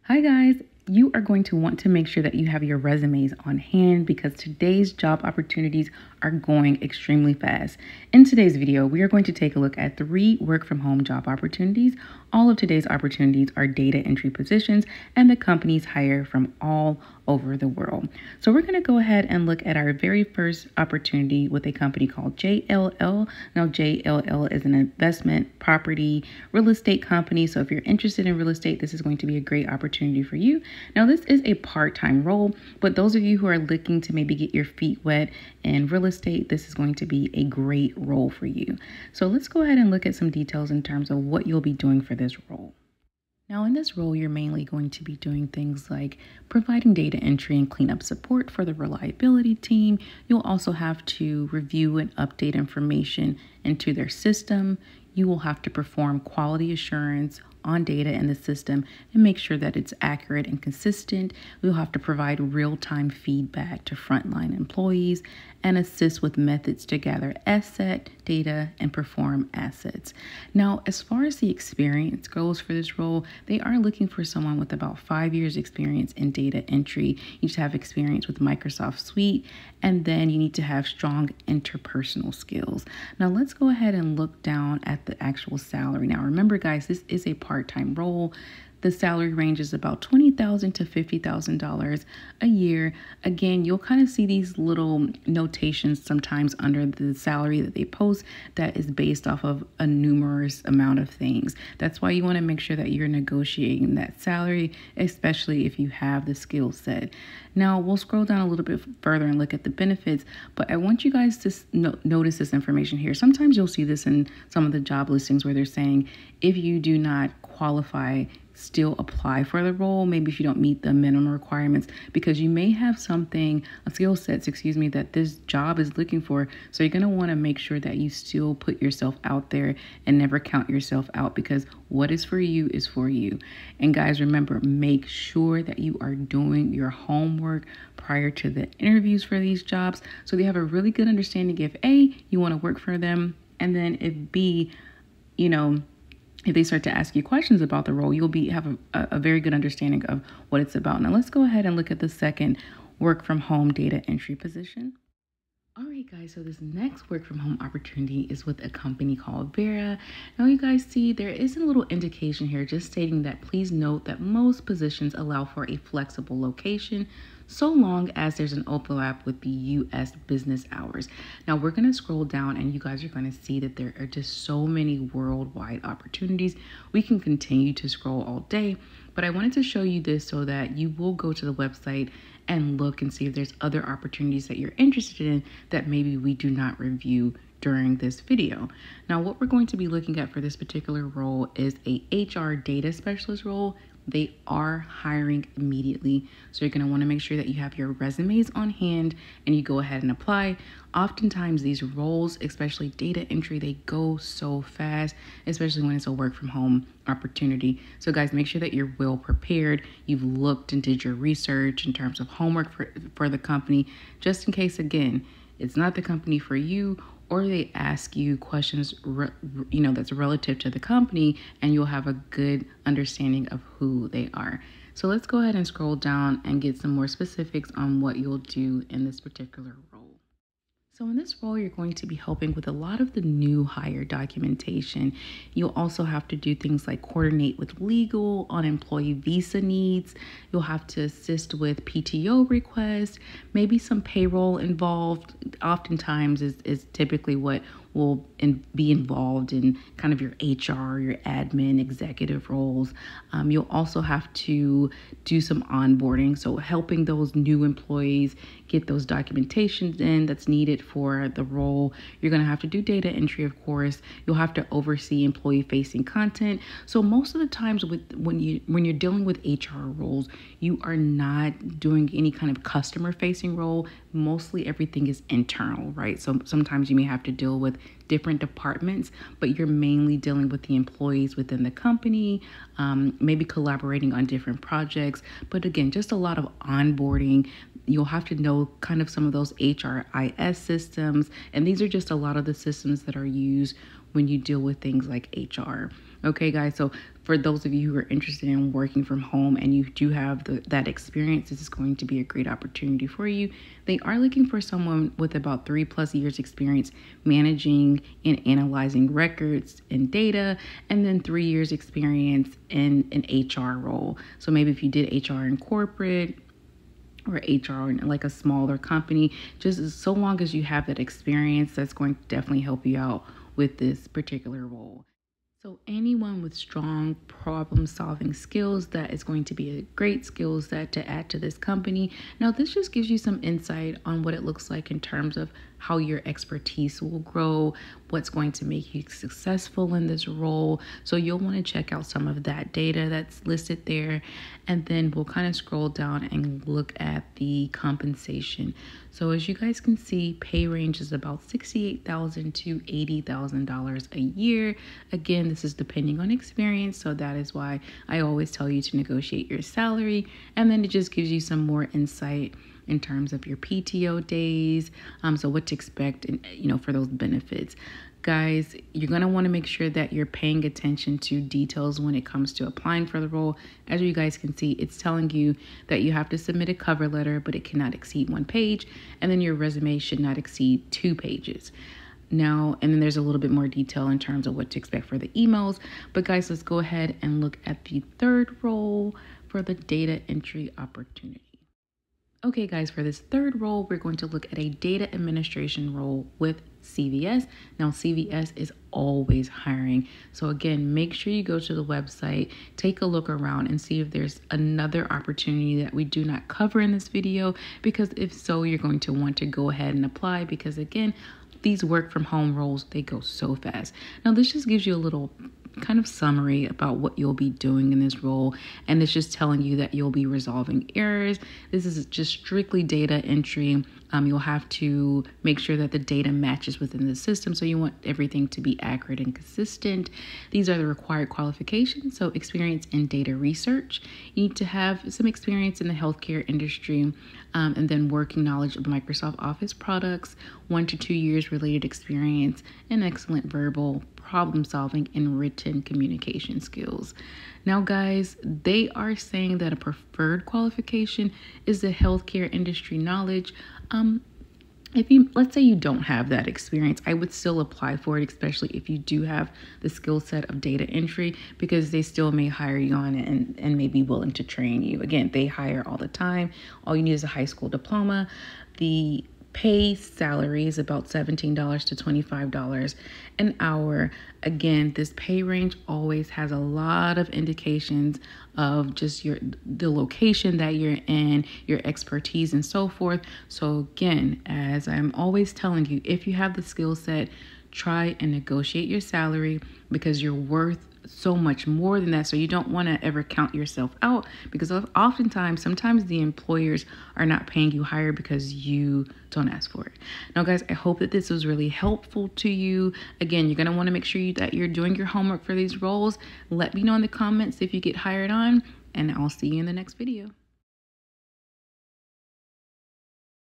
Hi guys, you are going to want to make sure that you have your resumes on hand because today's job opportunities are going extremely fast. In today's video, we are going to take a look at 3 work from home job opportunities. All of today's opportunities are data entry positions and the companies hire from all over the world. So we're going to go ahead and look at our very first opportunity with a company called JLL. Now JLL is an investment property real estate company. So if you're interested in real estate, this is going to be a great opportunity for you. Now this is a part-time role, but those of you who are looking to maybe get your feet wet in real estate, this is going to be a great role for you. So let's go ahead and look at some details in terms of what you'll be doing for this role. Now in this role, you're mainly going to be doing things like providing data entry and cleanup support for the reliability team. You'll also have to review and update information into their system. You will have to perform quality assurance on data in the system and make sure that it's accurate and consistent. We'll have to provide real-time feedback to frontline employees and assist with methods to gather asset data and perform assets. Now, as far as the experience goes for this role, they are looking for someone with about 5 years experience in data entry. You should have experience with Microsoft Suite, and then you need to have strong interpersonal skills. Now, let's go ahead and look down at the actual salary. Now, remember, guys, this is a part-time role. The salary range is about $20,000 to $50,000 a year. Again, you'll kind of see these little notations sometimes under the salary that they post that is based off of a numerous amount of things. That's why you want to make sure that you're negotiating that salary, especially if you have the skill set. Now, we'll scroll down a little bit further and look at the benefits, but I want you guys to notice this information here. Sometimes you'll see this in some of the job listings where they're saying, if you do not qualify, still apply for the role, maybe if you don't meet the minimum requirements, because you may have skill sets, that this job is looking for. So you're going to want to make sure that you still put yourself out there and never count yourself out, because what is for you is for you. And guys, remember, make sure that you are doing your homework prior to the interviews for these jobs, so they have a really good understanding if A, you want to work for them, and then if B, if they start to ask you questions about the role, you'll have a very good understanding of what it's about. Now let's go ahead and look at the second work from home data entry position. All right, guys, so this next work from home opportunity is with a company called Verra. Now you guys see there is a little indication here just stating that please note that most positions allow for a flexible location so long as there's an overlap with the U.S. business hours. Now we're going to scroll down and you guys are going to see that there are just so many worldwide opportunities. We can continue to scroll all day, but I wanted to show you this so that you will go to the website and look and see if there's other opportunities that you're interested in that maybe we do not review during this video. Now, what we're going to be looking at for this particular role is a HR data specialist role. They are hiring immediately. So you're going to want to make sure that you have your resumes on hand and you go ahead and apply. Oftentimes these roles, especially data entry, they go so fast, especially when it's a work from home opportunity. So guys, make sure that you're well prepared. You've looked and did your research in terms of homework for the company, just in case, again, it's not the company for you, or they ask you questions, that's relative to the company, and you'll have a good understanding of who they are. So let's go ahead and scroll down and get some more specifics on what you'll do in this particular role. So in this role, you're going to be helping with a lot of the new hire documentation. You'll also have to do things like coordinate with legal on employee visa needs. You'll have to assist with PTO requests, maybe some payroll involved. Oftentimes is typically what will be involved in kind of your HR, your admin, executive roles. You'll also have to do some onboarding, so helping those new employees get those documentations in that's needed for the role. You're going to have to do data entry, of course. You'll have to oversee employee-facing content. So most of the times when you're dealing with HR roles, you are not doing any kind of customer-facing role. Mostly everything is internal, right? So sometimes you may have to deal with different departments, but you're mainly dealing with the employees within the company, maybe collaborating on different projects. But again, just a lot of onboarding. You'll have to know kind of some of those HRIS systems. And these are just a lot of the systems that are used when you deal with things like HR. Okay, guys, so for those of you who are interested in working from home and you do have that experience, this is going to be a great opportunity for you. They are looking for someone with about 3+ years experience managing and analyzing records and data, and then 3 years experience in an HR role. So maybe if you did HR in corporate or HR in like a smaller company, just so long as you have that experience, that's going to definitely help you out with this particular role. So anyone with strong problem solving skills, that is going to be a great skill set to add to this company. Now, this just gives you some insight on what it looks like in terms of how your expertise will grow, what's going to make you successful in this role. So you'll want to check out some of that data that's listed there. And then we'll kind of scroll down and look at the compensation. So as you guys can see, pay range is about $68,000 to $80,000 a year. Again, this is depending on experience. So that is why I always tell you to negotiate your salary. And then it just gives you some more insight in terms of your PTO days, so what to expect, for those benefits. Guys, you're going to want to make sure that you're paying attention to details when it comes to applying for the role. As you guys can see, it's telling you that you have to submit a cover letter, but it cannot exceed 1 page, and then your resume should not exceed 2 pages. Now, and then there's a little bit more detail in terms of what to expect for the emails. But guys, let's go ahead and look at the third role for the data entry opportunity. Okay guys, for this third role, we're going to look at a data administration role with CVS. Now, CVS is always hiring. So again, make sure you go to the website, take a look around and see if there's another opportunity that we do not cover in this video, because if so, you're going to want to go ahead and apply, because again, these work from home roles, they go so fast. Now, this just gives you a little kind of summary about what you'll be doing in this role, and it's just telling you that you'll be resolving errors. This is just strictly data entry. You'll have to make sure that the data matches within the system, so you want everything to be accurate and consistent. These are the required qualifications. So experience in data research, you need to have some experience in the healthcare industry, and then working knowledge of Microsoft Office products, 1 to 2 years related experience, and excellent verbal, problem solving, and written communication skills. Now guys, they are saying that a preferred qualification is the healthcare industry knowledge. If you, let's say you don't have that experience, I would still apply for it, especially if you do have the skill set of data entry, because they still may hire you on it and may be willing to train you. Again, they hire all the time. All you need is a high school diploma. The pay salary is about $17 to $25 an hour. Again, this pay range always has a lot of indications of just the location that you're in, your expertise, and so forth. So again, as I'm always telling you, if you have the skill set, try and negotiate your salary, because you're worth so much more than that. So you don't want to ever count yourself out, because sometimes the employers are not paying you higher because you don't ask for it. Now guys, I hope that this was really helpful to you. Again, you're going to want to make sure that you're doing your homework for these roles. Let me know in the comments if you get hired on, and I'll see you in the next video.